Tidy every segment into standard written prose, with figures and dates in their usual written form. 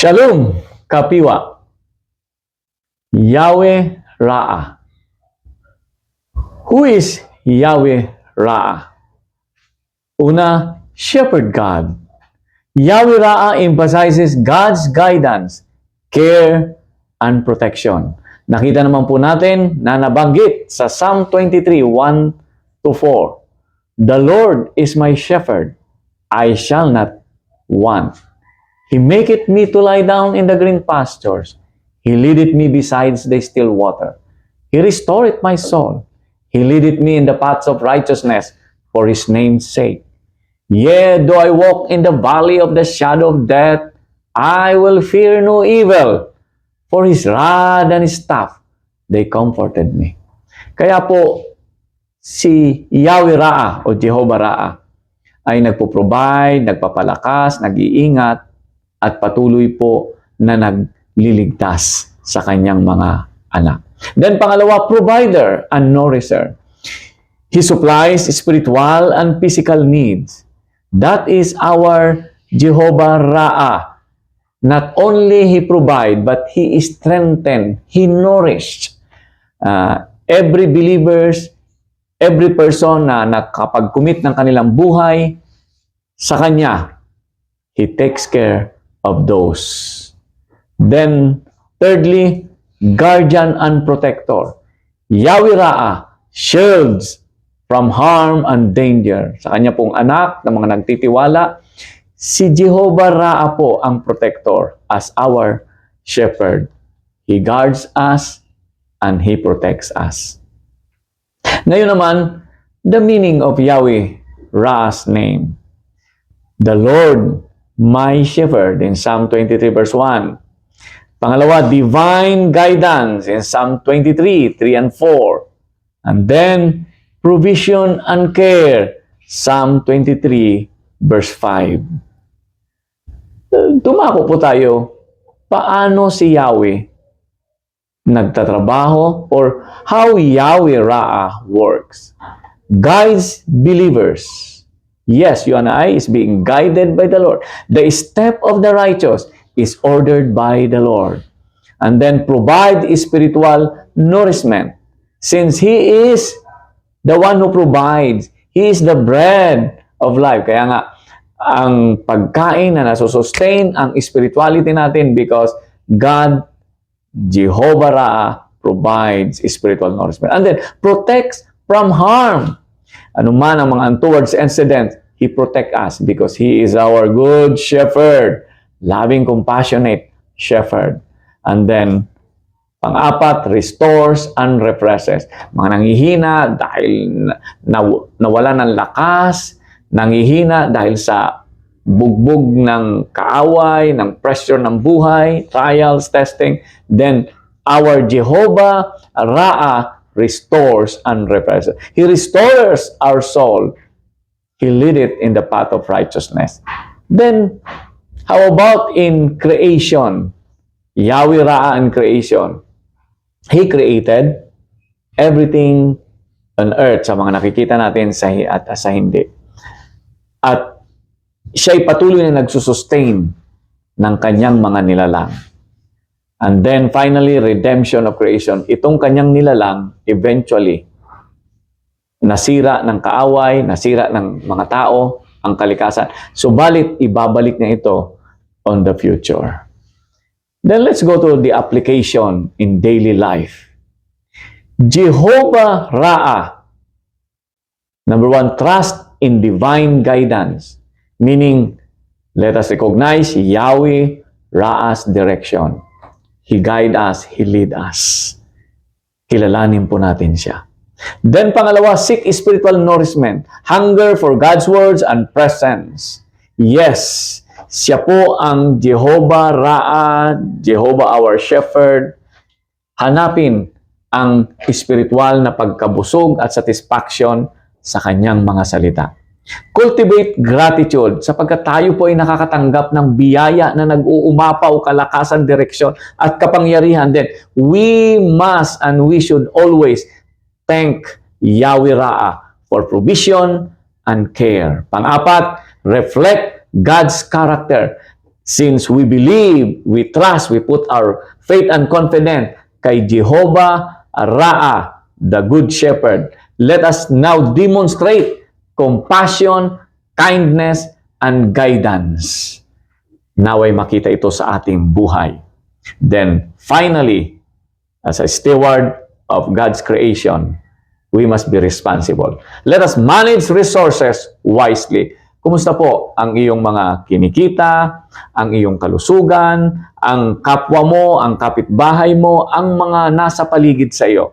Shalom, Kapiwa. Yahweh Ra'ah. Who is Yahweh Ra'ah? Una, Shepherd God. Yahweh Ra'ah emphasizes God's guidance, care, and protection. Nakita naman po natin na nabanggit sa Psalm 23, 1-4. The Lord is my shepherd, I shall not want. He maketh me to lie down in the green pastures. He leadeth me beside the still water. He restoreth my soul. He leadeth me in the paths of righteousness for His name's sake. Yea, though I walk in the valley of the shadow of death, I will fear no evil, for His rod and His staff, they comforted me. Kaya po, si Yahweh Ra'ah o Jehovah Ra'ah ay nagpo-provide, nagpapalakas, nag-iingat, at patuloy po na nagliligtas sa kanyang mga anak. Then pangalawa, provider and nourisher. He supplies spiritual and physical needs. That is our Jehovah Ra'ah. Not only He provide, but He strengthened, He nourished every believers, every person na nakapag-commit ng kanilang buhay sa Kanya. He takes care of those. Then, thirdly, guardian and protector. Yahweh Ra'ah shields from harm and danger. Sa kanya pong anak na mga nagtitiwala, si Jehovah Ra'ah po ang protector as our shepherd. He guards us and He protects us. Ngayon naman, the meaning of Yahweh Ra'ah's name. The Lord, my shepherd in Psalm 23 verse 1. Pangalawa, divine guidance in Psalm 23, 3 and 4. And then, provision and care, Psalm 23 verse 5. Tumako po tayo, paano si Yahweh nagtatrabaho or how Yahweh Ra'ah works. Guides believers. Yes, you and I is being guided by the Lord. The step of the righteous is ordered by the Lord. And then provide spiritual nourishment. Since He is the one who provides, He is the bread of life. Kaya nga, ang pagkain na nasusustain ang spirituality natin because God, Jehovah Ra'ah, provides spiritual nourishment. And then, protects from harm. Ano man ang mga untoward incidents, He protects us because He is our good shepherd, loving, compassionate shepherd. And then, pang-apat, restores and refreshes. Mga nanghihina dahil nawala ng lakas, nanghihina dahil sa bugbog ng kaaway, ng pressure ng buhay, trials, testing. Then, our Jehovah Ra'ah restores and refreshes. He restores our soul. He lead it in the path of righteousness. Then, how about in creation? Yahweh Ra'ah in creation. He created everything on earth sa mga nakikita natin at sa hindi. At siya'y patuloy na nagsusustain ng kanyang mga nilalang. And then finally, redemption of creation. Itong kanyang nilalang, eventually, nasira ng kaaway, nasira ng mga tao, ang kalikasan. Subalit, ibabalik niya ito on the future. Then let's go to the application in daily life. Jehovah Ra'ah. Number one, trust in divine guidance. Meaning, let us recognize Yahweh Ra'ah's direction. He guide us, He lead us. Kilalanin po natin siya. Then pangalawa, seek spiritual nourishment. Hunger for God's words and presence. Yes, siya po ang Jehovah Ra'ah, Jehovah our shepherd. Hanapin ang spiritual na pagkabusog at satisfaction sa kanyang mga salita. Cultivate gratitude sapagkat tayo po ay nakakatanggap ng biyaya na nag-uumapaw, kalakasan, direksyon at kapangyarihan. Then, we must and we should always thank Yahweh Ra'ah for provision and care. Pang-apat, reflect God's character. Since we believe, we trust, we put our faith and confidence kay Jehovah Ra'a, the Good Shepherd, let us now demonstrate compassion, kindness, and guidance. Naway makita ito sa ating buhay. Then, finally, as a steward of God's creation, we must be responsible. Let us manage resources wisely. Kumusta po ang iyong mga kinikita, ang iyong kalusugan, ang kapwa mo, ang kapitbahay mo, ang mga nasa paligid sa iyo?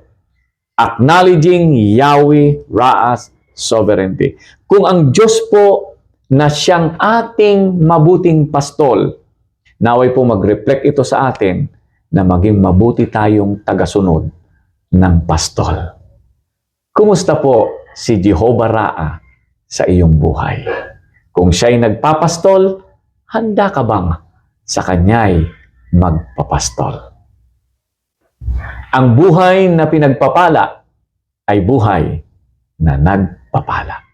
Acknowledging Yahweh Ra'a's sovereignty. Kung ang Diyos po na siyang ating mabuting pastol, naway po mag-reflect ito sa atin na maging mabuti tayong tagasunod ng pastol. Kumusta po si Jehovah Ra'a sa iyong buhay? Kung siya'y nagpapastol, handa ka bang sa kanya'y magpapastol? Ang buhay na pinagpapala ay buhay na nagpapala.